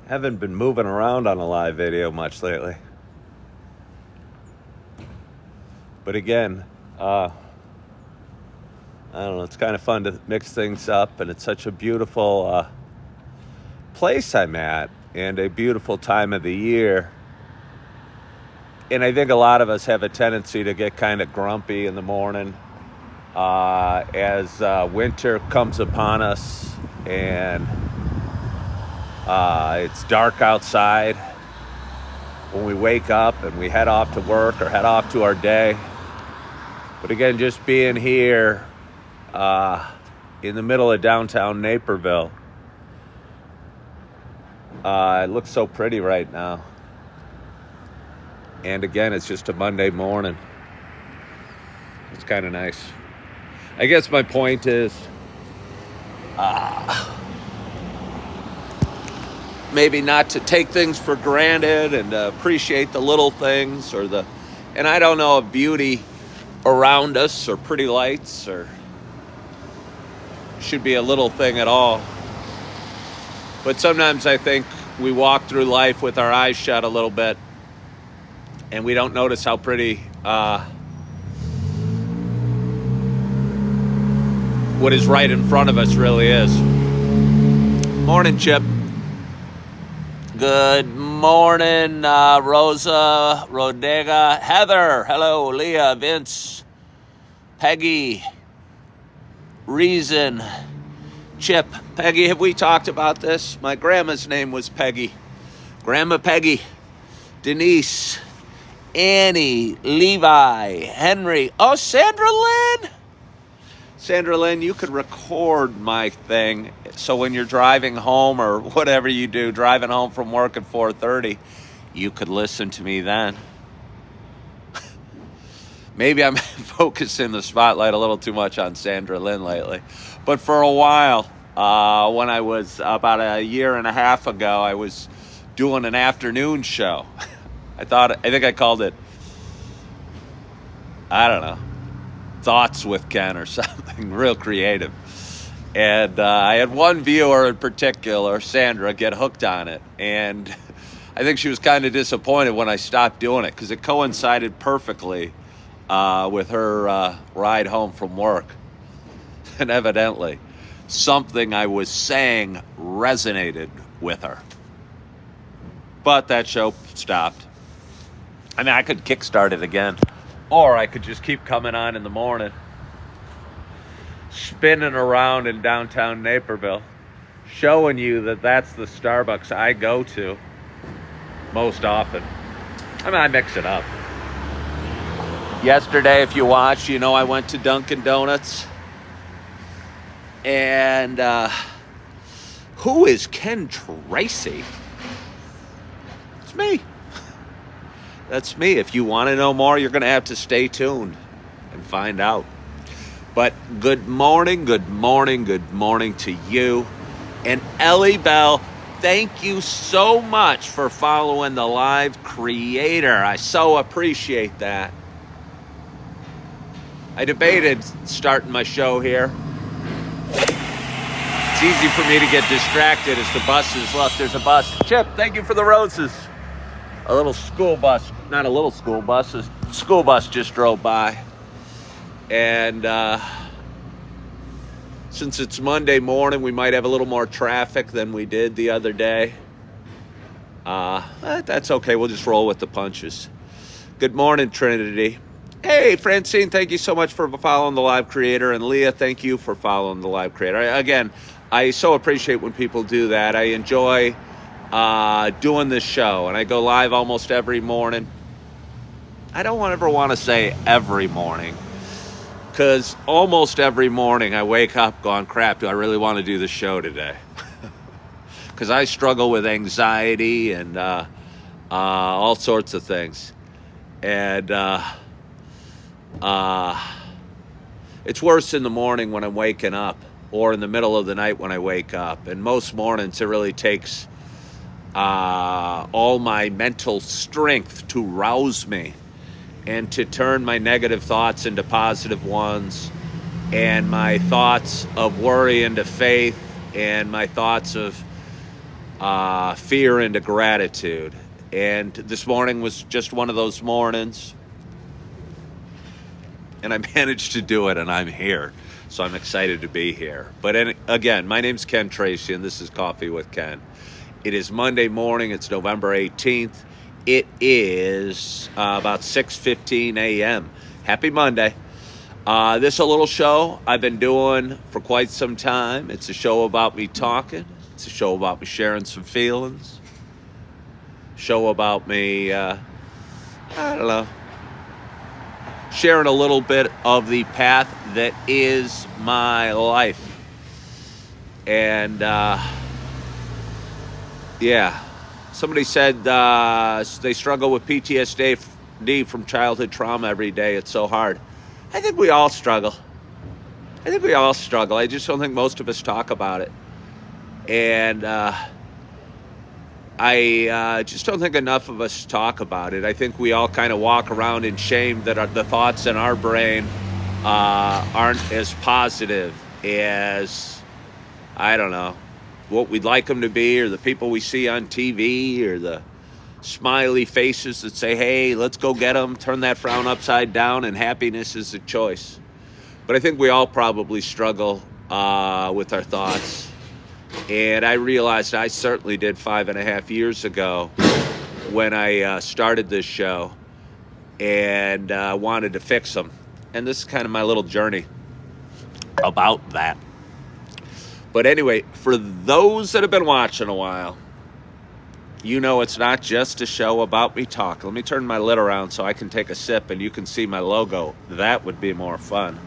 Haven't been moving around on a live video much lately. But again, I don't know, it's kind of fun to mix things up, and it's such a beautiful place I'm at, and a beautiful time of the year. And I think a lot of us have a tendency to get kind of grumpy in the morning as winter comes upon us and it's dark outside when we wake up and we head off to work or head off to our day. But again, just being here in the middle of downtown Naperville, it looks so pretty right now. And again, it's just a Monday morning. It's kind of nice. I guess my point is maybe not to take things for granted and appreciate the little things and I don't know if beauty around us or pretty lights or should be a little thing at all. But sometimes I think we walk through life with our eyes shut a little bit and we don't notice how pretty what is right in front of us really is. Morning, Chip. Good morning, Rosa, Rodega, Heather. Hello, Leah, Vince, Peggy, Reason, Chip. Peggy, have we talked about this? My grandma's name was Peggy. Grandma Peggy, Denise, Annie, Levi, Henry. Oh, Sandra Lynn. Sandra Lynn, you could record my thing so when you're driving home or whatever you do, driving home from work at 4:30, you could listen to me then. Maybe I'm focusing the spotlight a little too much on Sandra Lynn lately. But for a while, when I was about a year and a half ago, I was doing an afternoon show. I think I called it, I don't know, Thoughts with Ken or something real creative. And I had one viewer in particular, Sandra, get hooked on it. And I think she was kind of disappointed when I stopped doing it because it coincided perfectly with her ride home from work. And evidently, something I was saying resonated with her. But that show stopped. I mean, I could kickstart it again. Or I could just keep coming on in the morning, spinning around in downtown Naperville, showing you that that's the Starbucks I go to most often. I mean, I mix it up. Yesterday, if you watched, you know I went to Dunkin' Donuts. And who is Ken Tracy? It's me. That's me. If you want to know more, you're going to have to stay tuned and find out. But good morning to you. And Ellie Bell, thank you so much for following the live creator. I so appreciate that. I debated starting my show here. It's easy for me to get distracted as the buses. Look, there's a bus. Chip, thank you for the roses. A little school bus, not a little school bus, a school bus just drove by. And since it's Monday morning, we might have a little more traffic than we did the other day. That's okay, we'll just roll with the punches. Good morning, Trinity. Hey, Francine, thank you so much for following the live creator. And Leah, thank you for following the live creator. Again, I so appreciate when people do that. I enjoy doing this show, and I go live almost every morning. I don't ever want to say every morning, because almost every morning I wake up going, crap, do I really want to do the show today? Because I struggle with anxiety and all sorts of things. And it's worse in the morning when I'm waking up or in the middle of the night when I wake up. And most mornings it really takes all my mental strength to rouse me and to turn my negative thoughts into positive ones and my thoughts of worry into faith and my thoughts of fear into gratitude. And this morning was just one of those mornings, and I managed to do it, and I'm here. So I'm excited to be here. But again, my name's Ken Tracy, and this is Coffee with Ken. It is Monday morning. It's November 18th. It is about 6:15 a.m. Happy Monday. This is a little show I've been doing for quite some time. It's a show about me talking. It's a show about me sharing some feelings. Show about me, I don't know, sharing a little bit of the path that is my life. And, yeah, somebody said they struggle with PTSD from childhood trauma every day. It's so hard. I think we all struggle. I just don't think most of us talk about it. And I just don't think enough of us talk about it. I think we all kind of walk around in shame that the thoughts in our brain aren't as positive as, I don't know, what we'd like them to be, or the people we see on TV, or the smiley faces that say, hey, let's go get them, turn that frown upside down, and happiness is a choice. But I think we all probably struggle with our thoughts. And I realized I certainly did 5.5 years ago when I started this show and wanted to fix them. And this is kind of my little journey about that. But anyway, for those that have been watching a while, you know it's not just a show about me talking. Let me turn my lid around so I can take a sip and you can see my logo. That would be more fun.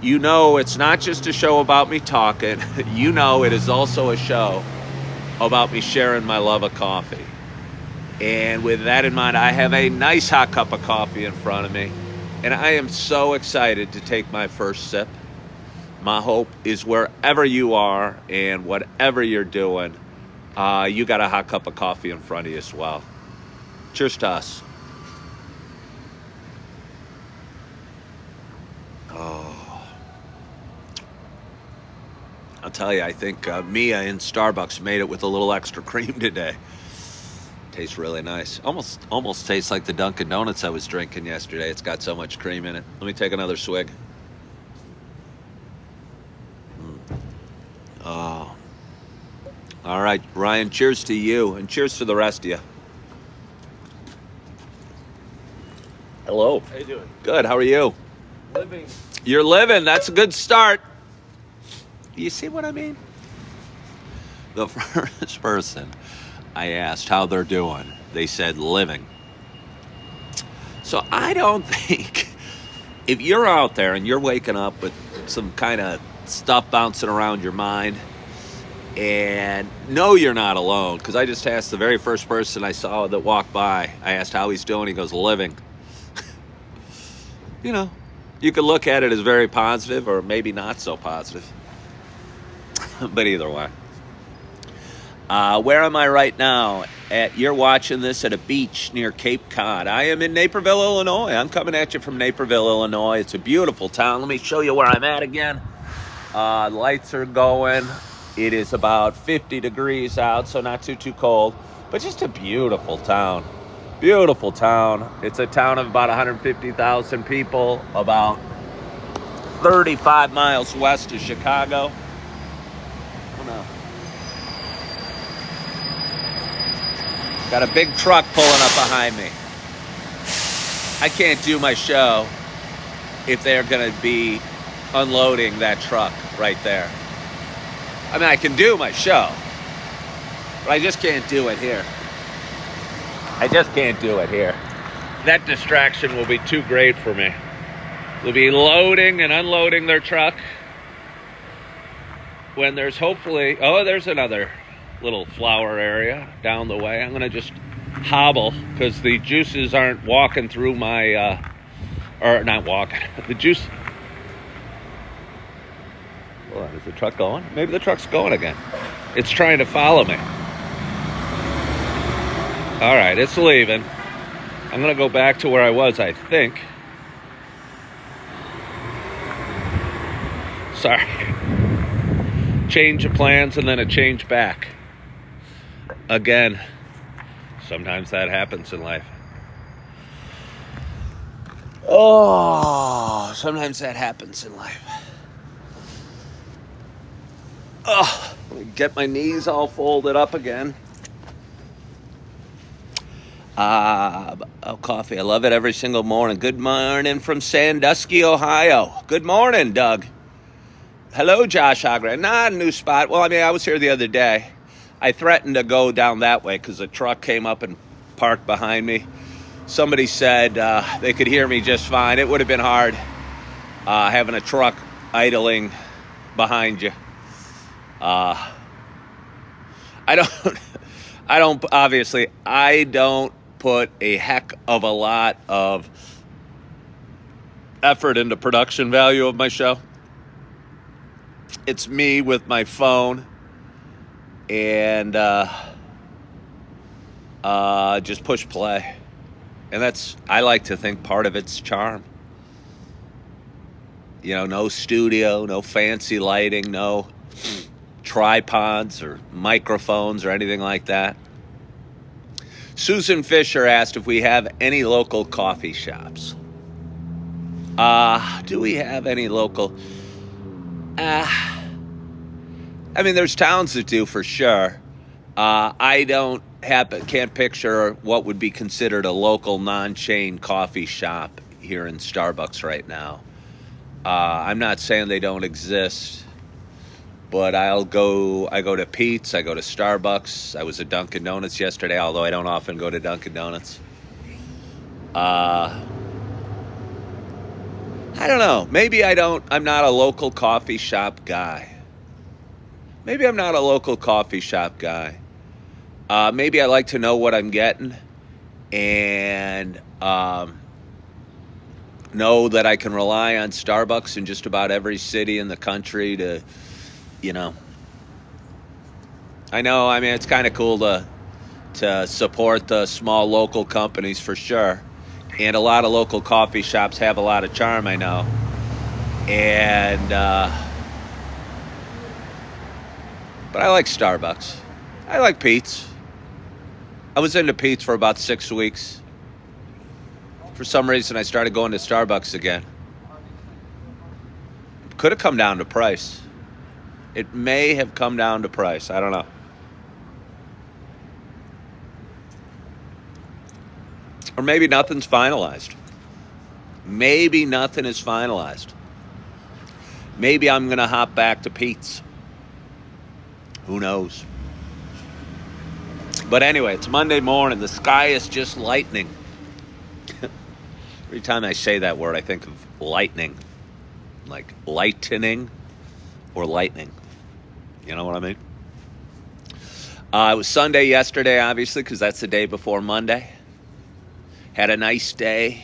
You know it's not just a show about me talking. You know it is also a show about me sharing my love of coffee. And with that in mind, I have a nice hot cup of coffee in front of me. And I am so excited to take my first sip. My hope is wherever you are and whatever you're doing, you got a hot cup of coffee in front of you as well. Cheers to us. Oh. I'll tell you, I think Mia in Starbucks made it with a little extra cream today. Tastes really nice. Almost tastes like the Dunkin' Donuts I was drinking yesterday. It's got so much cream in it. Let me take another swig. Oh. All right, Ryan, cheers to you, and cheers to the rest of you. Hello. How you doing? Good, how are you? Living. You're living, that's a good start. You see what I mean? The first person I asked how they're doing, they said living. So I don't think, if you're out there and you're waking up with some kind of stuff bouncing around your mind, and no, you're not alone, because I just asked the very first person I saw that walked by, I asked how he's doing, he goes, living. You know, you could look at it as very positive or maybe not so positive. But either way. Where am I right now? You're watching this at a beach near Cape Cod. I am in Naperville, Illinois. I'm coming at you from Naperville, Illinois. It's a beautiful town. Let me show you where I'm at again. Lights are going. It is about 50 degrees out, so not too cold. But just a beautiful town. Beautiful town. It's a town of about 150,000 people, about 35 miles west of Chicago. Got a big truck pulling up behind me. I can't do my show if they're going to be unloading that truck right there. I mean, I can do my show, but I just can't do it here. That distraction will be too great for me. They'll be loading and unloading their truck when there's hopefully, there's another little flower area down the way. I'm going to just hobble because the juices aren't walking through my, or not walking, the juice. Hold on, is the truck going? Maybe the truck's going again. It's trying to follow me. All right, it's leaving. I'm going to go back to where I was, I think. Sorry. change of plans and then a change back. Again, sometimes that happens in life. Oh, sometimes that happens in life. Oh, let me get my knees all folded up again. Coffee. I love it every single morning. Good morning from Sandusky, Ohio. Good morning, Doug. Hello, Josh Ogren. Not a new spot. Well, I mean, I was here the other day. I threatened to go down that way because a truck came up and parked behind me. Somebody said they could hear me just fine. It would have been hard having a truck idling behind you. I don't put a heck of a lot of effort into production value of my show. It's me with my phone and just push play. And that's, I like to think, part of its charm. You know, no studio, no fancy lighting, no tripods or microphones or anything like that. Susan Fisher asked if we have any local coffee shops. Do we have any local? I mean, there's towns that do for sure. I can't picture what would be considered a local non-chain coffee shop here in Starbucks right now. I'm not saying they don't exist, but I go to Pete's, I go to Starbucks. I was at Dunkin' Donuts yesterday, although I don't often go to Dunkin' Donuts. I don't know. Maybe I'm not a local coffee shop guy. Maybe I like to know what I'm getting and know that I can rely on Starbucks in just about every city in the country to, I know, I mean, it's kind of cool to support the small local companies for sure. And a lot of local coffee shops have a lot of charm, I know. And, but I like Starbucks. I like Pete's. I was into Pete's for about 6 weeks. For some reason, I started going to Starbucks again. Could have come down to price. It may have come down to price. I don't know. Or maybe nothing's finalized. Maybe nothing is finalized. Maybe I'm going to hop back to Pete's. Who knows? But anyway, it's Monday morning. The sky is just lightning. Every time I say that word, I think of lightning. Like lightening or lightning. You know what I mean? It was Sunday yesterday, obviously, because that's the day before Monday. Had a nice day.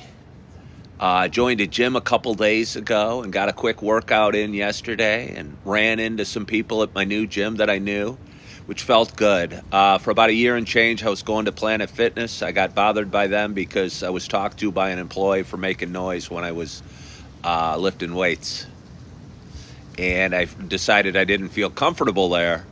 Joined a gym a couple days ago and got a quick workout in yesterday and ran into some people at my new gym that I knew, which felt good. For about a year and change, I was going to Planet Fitness. I got bothered by them because I was talked to by an employee for making noise when I was lifting weights. And I decided I didn't feel comfortable there.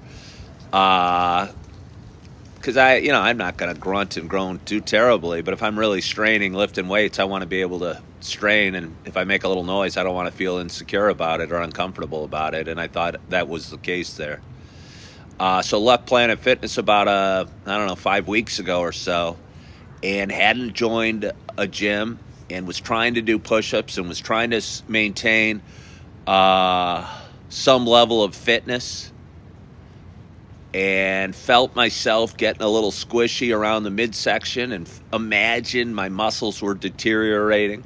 Because I'm not going to grunt and groan too terribly, but if I'm really straining, lifting weights, I want to be able to strain, and if I make a little noise, I don't want to feel insecure about it or uncomfortable about it, and I thought that was the case there. So left Planet Fitness about, 5 weeks ago or so, and hadn't joined a gym, and was trying to do push-ups, and was trying to maintain some level of fitness, and felt myself getting a little squishy around the midsection and imagined my muscles were deteriorating.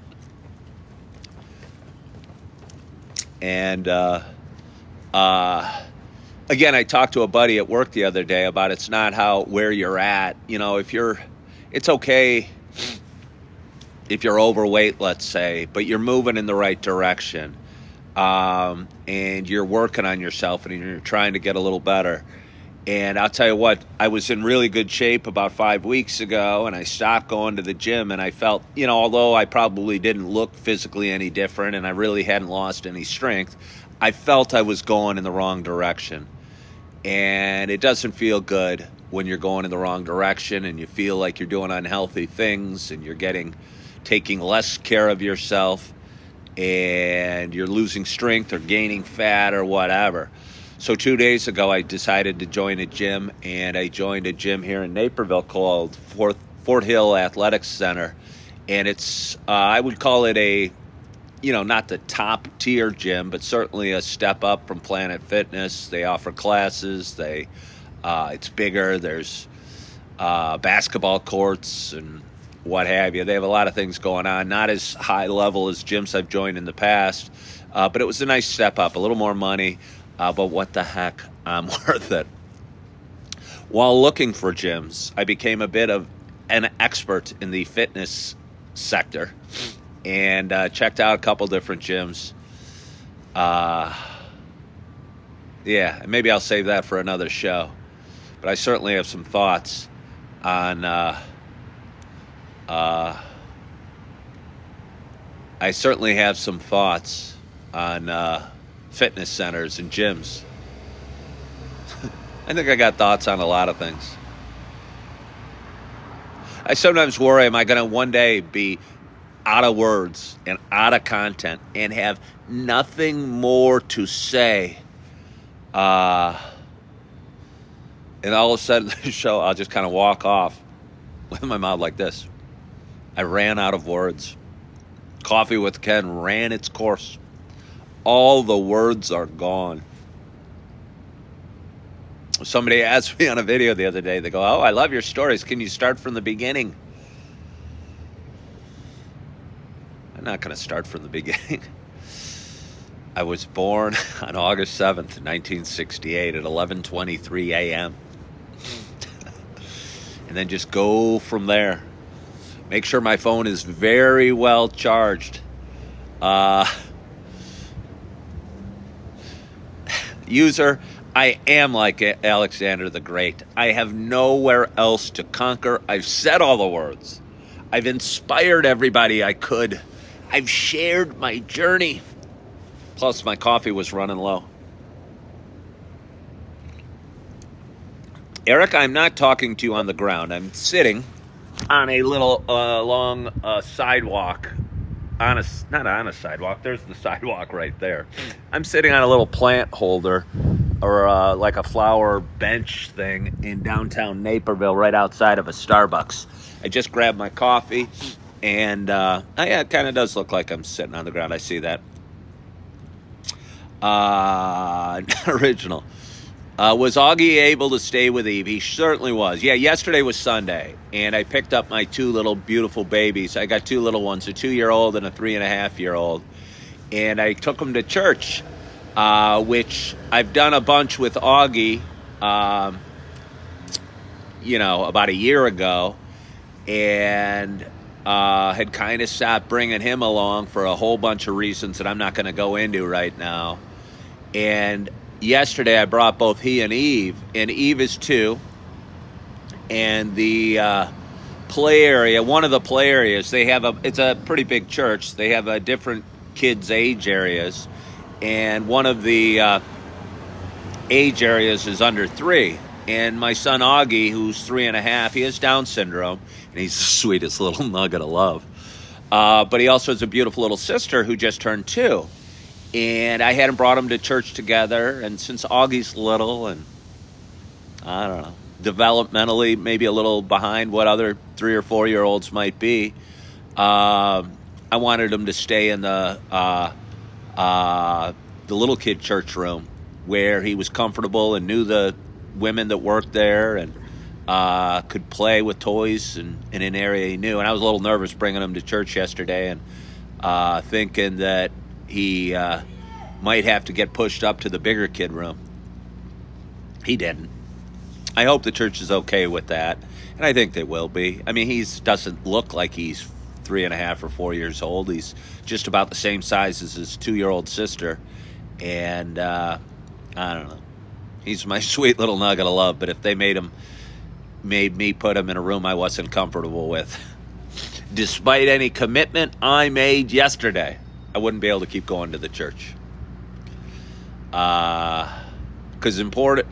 And again, I talked to a buddy at work the other day about it's not where you're at. It's okay if you're overweight, let's say, but you're moving in the right direction. And you're working on yourself and you're trying to get a little better. And I'll tell you what, I was in really good shape about 5 weeks ago, and I stopped going to the gym, and I felt, although I probably didn't look physically any different and I really hadn't lost any strength, I felt I was going in the wrong direction. And it doesn't feel good when you're going in the wrong direction and you feel like you're doing unhealthy things and you're taking less care of yourself and you're losing strength or gaining fat or whatever. So 2 days ago, I decided to join a gym, and I joined a gym here in Naperville called Fort Hill Athletics Center. And it's, I would call it a, not the top tier gym, but certainly a step up from Planet Fitness. They offer classes. It's bigger. There's basketball courts and what have you. They have a lot of things going on. Not as high level as gyms I've joined in the past, but it was a nice step up. A little more money, but what the heck, I'm worth it. While looking for gyms, I became a bit of an expert in the fitness sector and checked out a couple different gyms. Yeah, maybe I'll save that for another show. But I certainly have some thoughts on fitness centers and gyms. I think I got thoughts on a lot of things. I sometimes worry, am I going to one day be out of words and out of content and have nothing more to say? And all of a sudden, the show, I'll just kind of walk off with my mouth like this. I ran out of words. Coffee with Ken ran its course. All the words are gone. Somebody asked me on a video the other day, they go, "Oh, I love your stories. Can you start from the beginning?" I'm not going to start from the beginning. I was born on August 7th, 1968 at 11:23 a.m. And then just go from there. Make sure my phone is very well charged. User, I am like Alexander the Great. I have nowhere else to conquer. I've said all the words. I've inspired everybody I could. I've shared my journey. Plus, my coffee was running low. Eric, I'm not talking to you on the ground. I'm sitting on a little long sidewalk. Not on a sidewalk. There's the sidewalk right there. I'm sitting on a little plant holder or like a flower bench thing in downtown Naperville right outside of a Starbucks. I just grabbed my coffee and yeah, it kind of does look like I'm sitting on the ground. I see that. Original. Was Augie able to stay with Eve? He certainly was. Yeah, yesterday was Sunday, and I picked up my two little beautiful babies. I got two little ones, a 2-year-old and a 3.5-year-old, and I took them to church, which I've done a bunch with Augie, about a year ago, and had kind of stopped bringing him along for a whole bunch of reasons that I'm not going to go into right now. And yesterday I brought both he and Eve is 2. And the play area, one of the play areas, it's a pretty big church. They have different kids' age areas. And one of the age areas is under 3. And my son Augie, who's 3.5, he has Down syndrome. And he's the sweetest little nugget of love. But he also has a beautiful little sister who just turned 2. And I hadn't brought them to church together. And since Augie's little and, I don't know, developmentally maybe a little behind what other 3 or 4-year-olds might be, I wanted him to stay in the little kid church room where he was comfortable and knew the women that worked there and could play with toys in an area he knew. And I was a little nervous bringing him to church yesterday and thinking that he might have to get pushed up to the bigger kid room. He didn't. I hope the church is okay with that, and I think they will be. I mean, he doesn't look like he's 3.5 or 4 years old. He's just about the same size as his 2-year-old sister, and I don't know. He's my sweet little nugget of love, but if they made me put him in a room I wasn't comfortable with, despite any commitment I made yesterday, I wouldn't be able to keep going to the church. because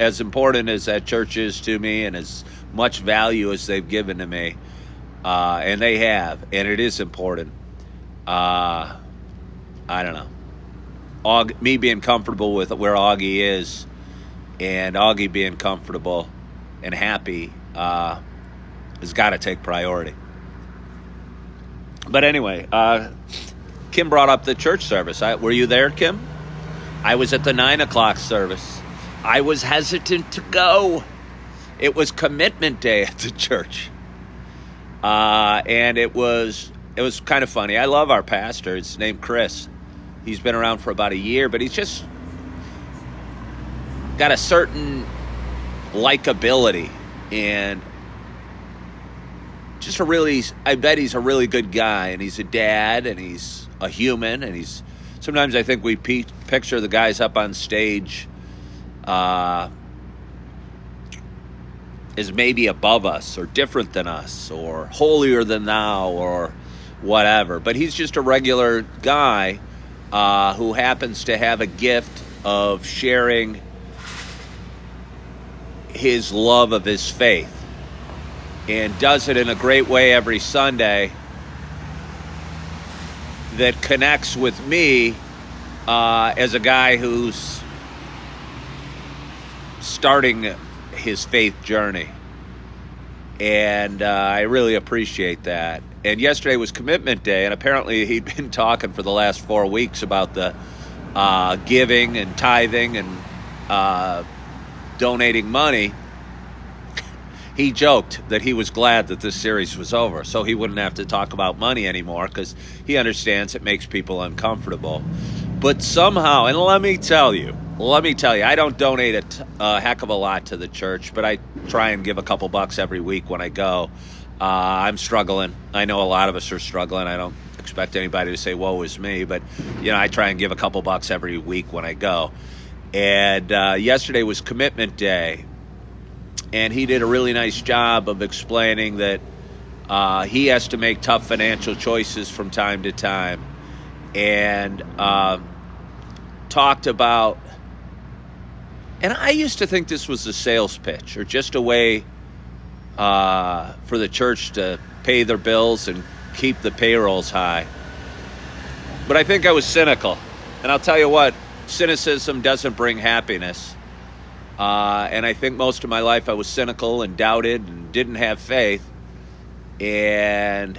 as important as that church is to me, and as much value as they've given to me, and they have, and it is important. I don't know. Me being comfortable with where Augie is, and Augie being comfortable and happy, has got to take priority. But anyway, Kim brought up the church service. Were you there, Kim? I was at the 9 o'clock service. I was hesitant to go. It was commitment day at the church. And it was kind of funny. I love our pastor. His named Chris. He's been around for about a year, but he's just got a certain likability, and just I bet he's a really good guy, and he's a dad, and he's a human, and sometimes I think we picture the guys up on stage as maybe above us, or different than us, or holier than thou, or whatever. But he's just a regular guy who happens to have a gift of sharing his love of his faith, and does it in a great way every Sunday that connects with me as a guy who's starting his faith journey. And I really appreciate that. And yesterday was commitment day, and apparently he'd been talking for the last 4 weeks about the giving and tithing and donating money. He joked that he was glad that this series was over, so he wouldn't have to talk about money anymore, because he understands it makes people uncomfortable. But somehow, and let me tell you, I don't donate a heck of a lot to the church, but I try and give a couple bucks every week when I go. I'm struggling. I know a lot of us are struggling. I don't expect anybody to say, woe is me, but I try and give a couple bucks every week when I go. And yesterday was commitment day, and he did a really nice job of explaining that he has to make tough financial choices from time to time, and talked about, and I used to think this was a sales pitch, or just a way for the church to pay their bills and keep the payrolls high. But I think I was cynical, and I'll tell you what, cynicism doesn't bring happiness. And I think most of my life I was cynical and doubted and didn't have faith. And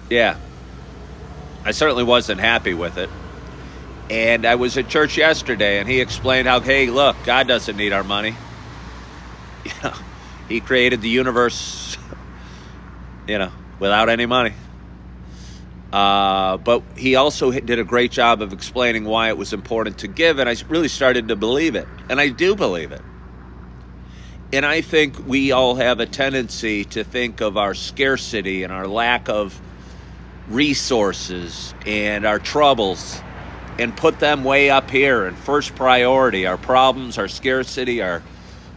yeah, I certainly wasn't happy with it. And I was at church yesterday, and he explained how, hey, look, God doesn't need our money. He created the universe, without any money. But he also did a great job of explaining why it was important to give, and I really started to believe it. And I do believe it. And I think we all have a tendency to think of our scarcity and our lack of resources and our troubles and put them way up here in first priority, our problems, our scarcity, our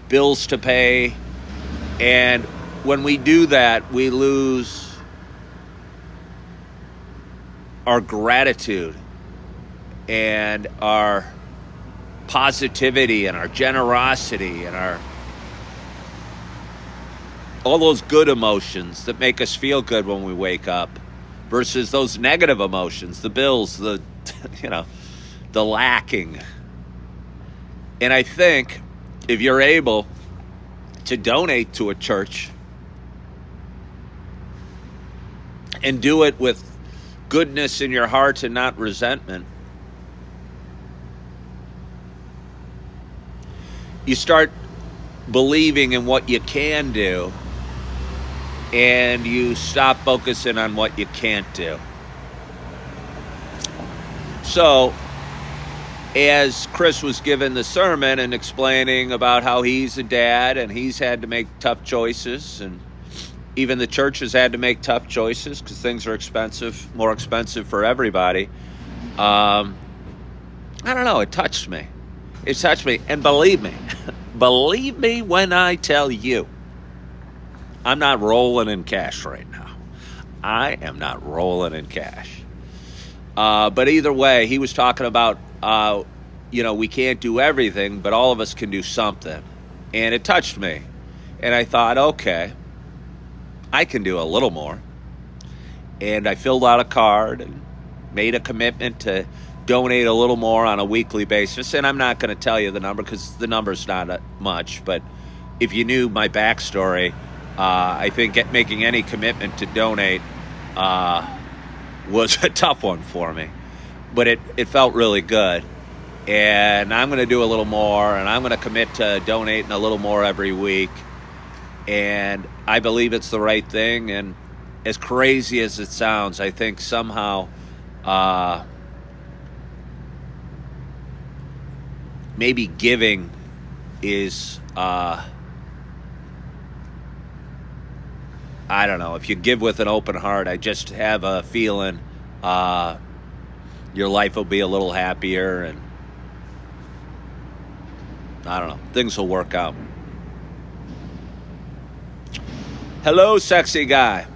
bills to pay. And when we do that, we lose our gratitude and our positivity and our generosity and all those good emotions that make us feel good when we wake up, versus those negative emotions, the bills, the lacking. And I think if you're able to donate to a church and do it with goodness in your heart and not resentment, you start believing in what you can do, and you stop focusing on what you can't do. So, as Chris was given the sermon and explaining about how he's a dad and he's had to make tough choices, and even the church has had to make tough choices because things are more expensive for everybody. I don't know, it touched me. It touched me, and believe me when I tell you, I'm not rolling in cash right now. I am not rolling in cash. But either way, he was talking about we can't do everything, but all of us can do something. And it touched me. And I thought, okay, I can do a little more. And I filled out a card and made a commitment to donate a little more on a weekly basis. And I'm not going to tell you the number because the number's not much. But if you knew my backstory, I think making any commitment to donate was a tough one for me. But it felt really good. And I'm going to do a little more, and I'm going to commit to donating a little more every week. And I believe it's the right thing. And as crazy as it sounds, I think somehow maybe giving is, I don't know, if you give with an open heart, I just have a feeling your life will be a little happier, and I don't know, things will work out. Hello, sexy guy.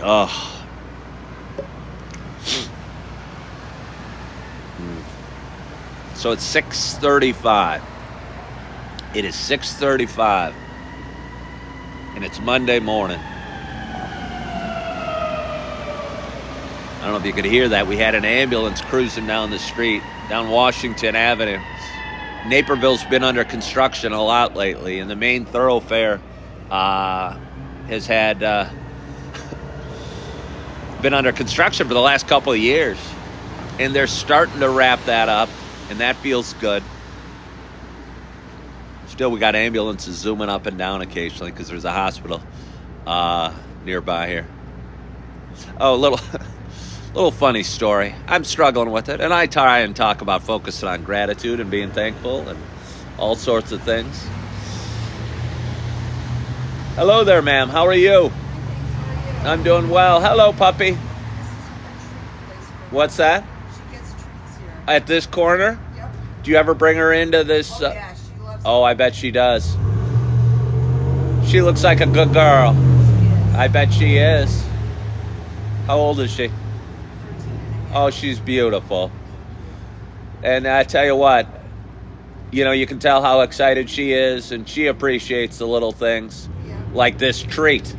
Oh. So it's 6:35. It is 6:35. And it's Monday morning. I don't know if you could hear that. We had an ambulance cruising down the street, down Washington Avenue. Naperville's been under construction a lot lately, and the main thoroughfare has had been under construction for the last couple of years. And they're starting to wrap that up, and that feels good. Still, we got ambulances zooming up and down occasionally because there's a hospital nearby here. Oh, little funny story. I'm struggling with it, and I try and talk about focusing on gratitude and being thankful and all sorts of things. Hello there, ma'am. How are you? I'm doing well. Hello, puppy. What's that? She gets treats here. At this corner? Yep. Do you ever bring her into this? Oh, yeah, she loves Oh, I bet she does. She looks like a good girl. I bet she is. How old is she? 13. Oh, she's beautiful. And I tell you what, you can tell how excited she is, and she appreciates the little things, Yeah. like this treat.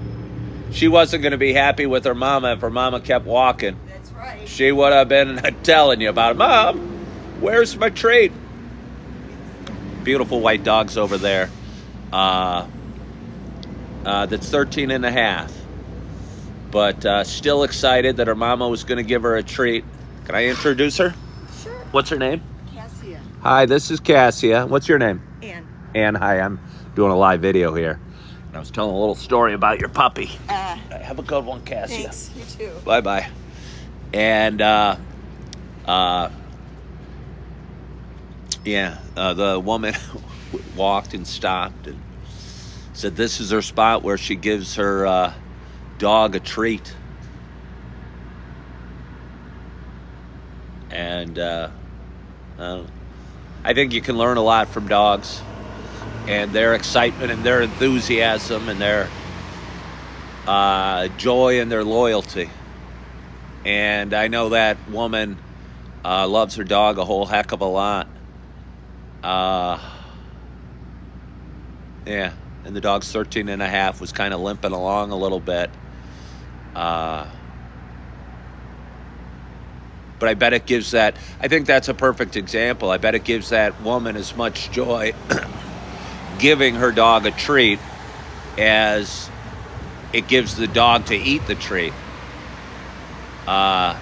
She wasn't going to be happy with her mama if her mama kept walking. That's right. She would have been telling you about it. Mom, where's my treat? Beautiful white dogs over there. That's 13 and a half. But still excited that her mama was going to give her a treat. Can I introduce her? Sure. What's her name? Cassia. Hi, this is Cassia. What's your name? Ann. Ann, hi. I'm doing a live video here. And I was telling a little story about your puppy. Have a good one, Cassia. Thanks. You too. Bye-bye. And, the woman walked and stopped and said this is her spot where she gives her dog a treat. And I think you can learn a lot from dogs and their excitement and their enthusiasm and their joy and their loyalty. And I know that woman loves her dog a whole heck of a lot. Yeah, and the dog's 13 and a half, was kind of limping along a little bit. But I bet it gives that, I think that's a perfect example. I bet it gives that woman as much joy giving her dog a treat as it gives the dog to eat the treat. Yeah.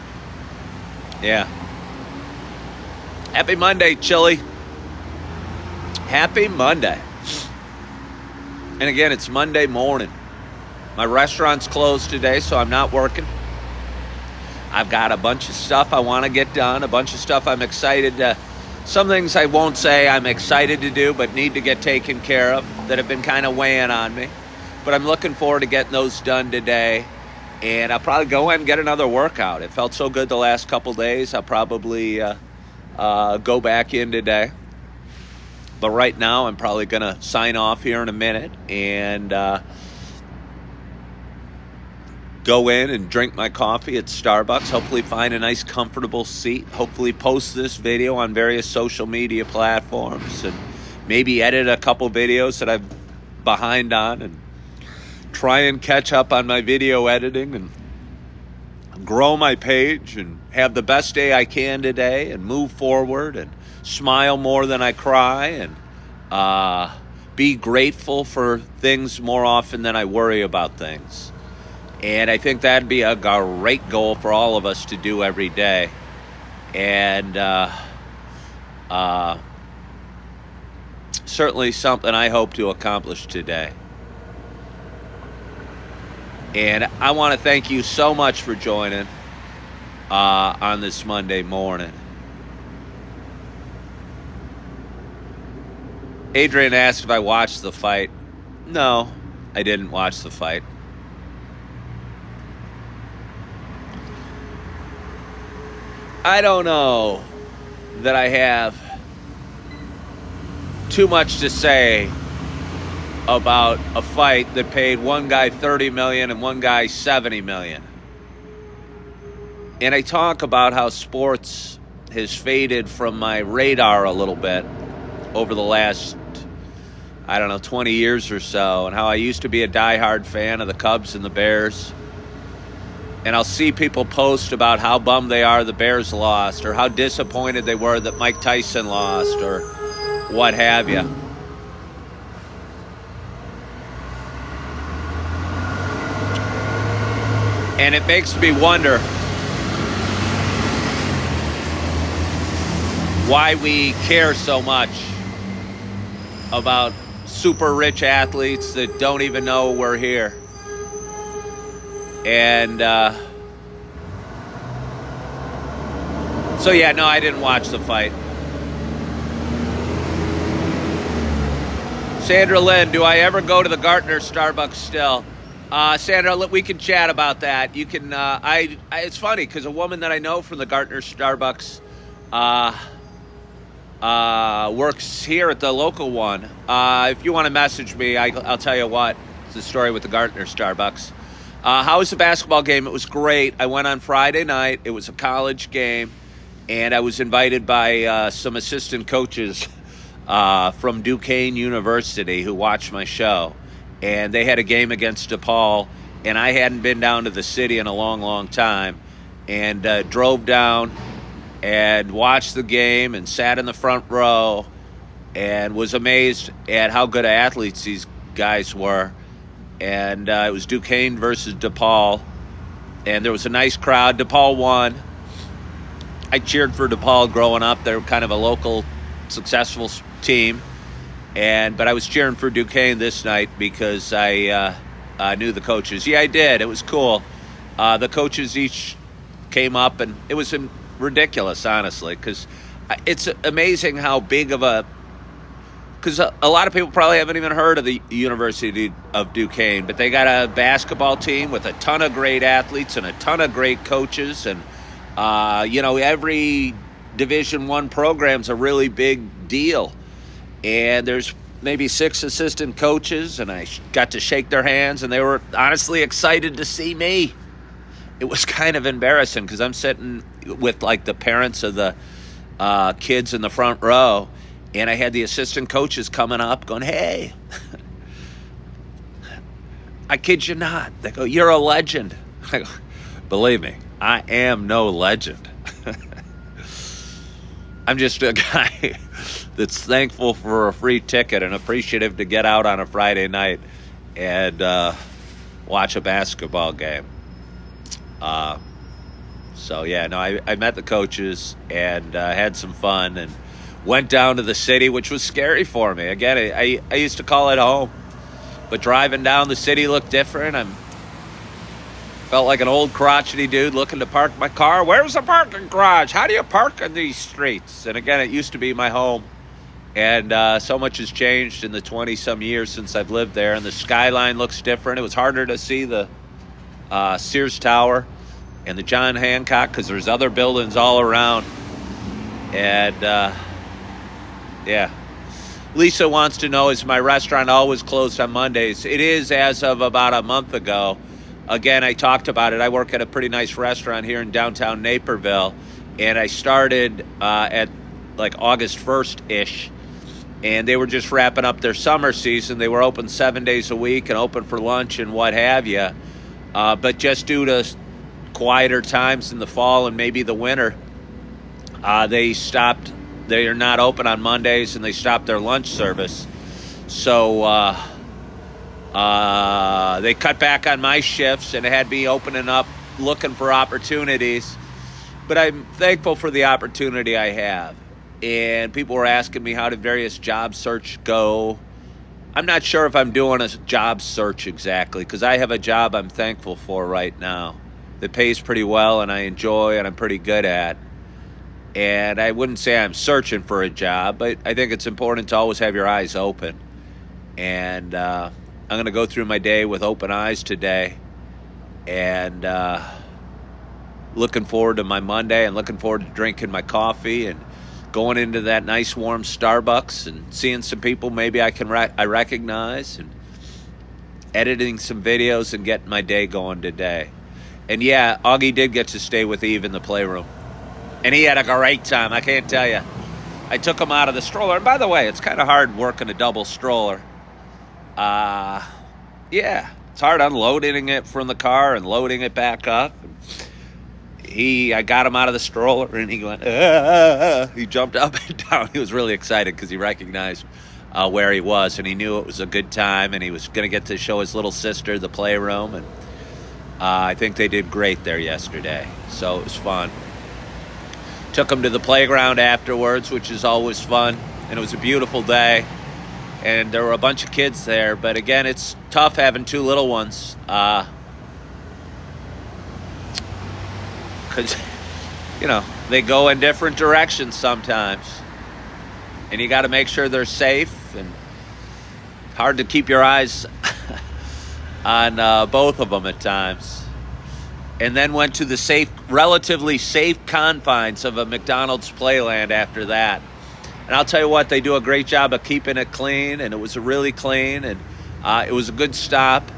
Happy Monday, Chili. Happy Monday. And again, it's Monday morning. My restaurant's closed today, so I'm not working. I've got a bunch of stuff I want to get done, a bunch of stuff I'm excited to, some things I won't say I'm excited to do, but need to get taken care of that have been kind of weighing on me. But I'm looking forward to getting those done today. And I'll probably go and get another workout. It felt so good the last couple days. I'll probably go back in today. But right now, I'm probably going to sign off here in a minute and go in and drink my coffee at Starbucks, hopefully find a nice comfortable seat, hopefully post this video on various social media platforms, and maybe edit a couple videos that I'm behind on, and try and catch up on my video editing, and grow my page, and have the best day I can today, and move forward, and smile more than I cry, and be grateful for things more often than I worry about things. And I think that'd be a great goal for all of us to do every day. And certainly something I hope to accomplish today. And I want to thank you so much for joining on this Monday morning. Adrian asked if I watched the fight. No, I didn't watch the fight. I don't know that I have too much to say about a fight that paid one guy $30 million and one guy $70 million. And I talk about how sports has faded from my radar a little bit over the last, 20 years or so, and how I used to be a diehard fan of the Cubs and the Bears. And I'll see people post about how bummed they are the Bears lost, or how disappointed they were that Mike Tyson lost, or what have you. And it makes me wonder why we care so much about super rich athletes that don't even know we're here. And so yeah, no, I didn't watch the fight. Sandra Lynn, do I ever go to the Gartner Starbucks still? Sandra, we can chat about that. You can. It's funny because a woman that I know from the Gartner Starbucks works here at the local one. If you want to message me, I'll tell you what. It's the story with the Gartner Starbucks. How was the basketball game? It was great. I went on Friday night. It was a college game, and I was invited by some assistant coaches from Duquesne University who watched my show. And they had a game against DePaul, and I hadn't been down to the city in a long, long time, and drove down and watched the game and sat in the front row and was amazed at how good athletes these guys were. And it was Duquesne versus DePaul, and there was a nice crowd. DePaul won. I cheered for DePaul growing up. They're kind of a local, successful team. But I was cheering for Duquesne this night because I knew the coaches. Yeah, I did. It was cool. The coaches each came up, and it was ridiculous, honestly, because it's amazing how big of a... Because a lot of people probably haven't even heard of the University of Duquesne, but they got a basketball team with a ton of great athletes and a ton of great coaches. And, every Division I program's a really big deal. And there's maybe 6 assistant coaches, and I got to shake their hands, and they were honestly excited to see me. It was kind of embarrassing because I'm sitting with, like, the parents of the kids in the front row, and I had the assistant coaches coming up going, hey, I kid you not. They go, you're a legend. I go, believe me, I am no legend. I'm just a guy that's thankful for a free ticket and appreciative to get out on a Friday night and watch a basketball game. So, yeah, no, I met the coaches and had some fun and went down to the city, which was scary for me. Again, I used to call it home. But driving down the city looked different. Felt like an old crotchety dude looking to park my car. Where's the parking garage? How do you park in these streets? And again, it used to be my home. And so much has changed in the 20-some years since I've lived there. And the skyline looks different. It was harder to see the Sears Tower and the John Hancock because there's other buildings all around. And, yeah. Lisa wants to know, is my restaurant always closed on Mondays? It is as of about a month ago. again, I talked about it. I work at a pretty nice restaurant here in downtown Naperville, and I started at like August 1st-ish, and they were just wrapping up their summer season. They were open 7 days a week and open for lunch and what have you. But just due to quieter times in the fall and maybe the winter, they stopped. They are not open on Mondays, and they stopped their lunch service. So they cut back on my shifts and had me opening up, looking for opportunities. But I'm thankful for the opportunity I have. And people were asking me, how did various job search go? I'm not sure if I'm doing a job search exactly, because I have a job I'm thankful for right now that pays pretty well and I enjoy and I'm pretty good at. And I wouldn't say I'm searching for a job, but I think it's important to always have your eyes open. And I'm going to go through my day with open eyes today, and looking forward to my Monday, and looking forward to drinking my coffee and going into that nice warm Starbucks and seeing some people maybe I recognize, and editing some videos and getting my day going today. And yeah, Augie did get to stay with Eve in the playroom, and he had a great time, I can't tell you. I took him out of the stroller, and by the way, it's kind of hard working a double stroller. Yeah, it's hard unloading it from the car and loading it back up. I got him out of the stroller, and he went, he jumped up and down. He was really excited because he recognized where he was, and he knew it was a good time, and he was going to get to show his little sister the playroom, and I think they did great there yesterday, so it was fun. Took him to the playground afterwards, which is always fun, and it was a beautiful day, and there were a bunch of kids there, but again, it's tough having two little ones, because, you know, they go in different directions sometimes, and you got to make sure they're safe, and hard to keep your eyes on both of them at times. And then went to the relatively safe confines of a McDonald's Playland after that. And I'll tell you what, they do a great job of keeping it clean, and it was really clean, and it was a good stop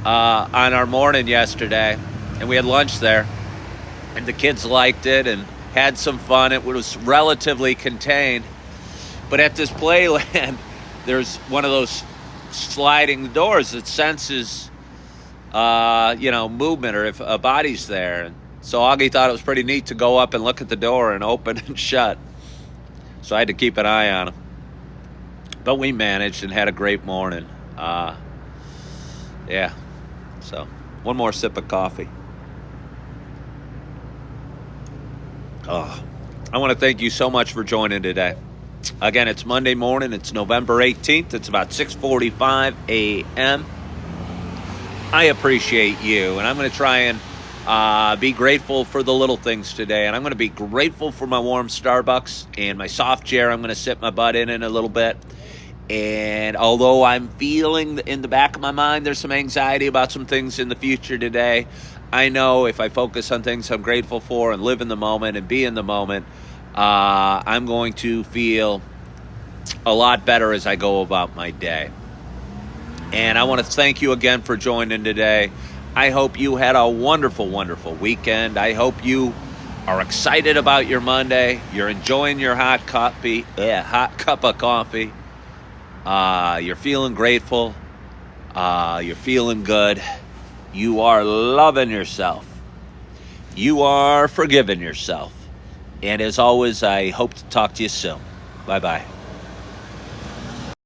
on our morning yesterday, and we had lunch there, and the kids liked it and had some fun. It was relatively contained, but at this Playland, there's one of those sliding doors that senses movement, or if a body's there. And so Augie thought it was pretty neat to go up and look at the door and open and shut. So I had to keep an eye on him. But we managed and had a great morning. Yeah. So one more sip of coffee. Oh, I want to thank you so much for joining today. Again, it's Monday morning. It's November 18th. It's about 6:45 a.m. I appreciate you, and I'm going to try and be grateful for the little things today. And I'm going to be grateful for my warm Starbucks and my soft chair I'm going to sit my butt in a little bit. And although I'm feeling in the back of my mind there's some anxiety about some things in the future today, I know if I focus on things I'm grateful for and live in the moment and be in the moment, I'm going to feel a lot better as I go about my day. And I want to thank you again for joining today. I hope you had a wonderful, wonderful weekend. I hope you are excited about your Monday. You're enjoying your hot cup of coffee. You're feeling grateful. You're feeling good. You are loving yourself. You are forgiving yourself. And as always, I hope to talk to you soon. Bye-bye.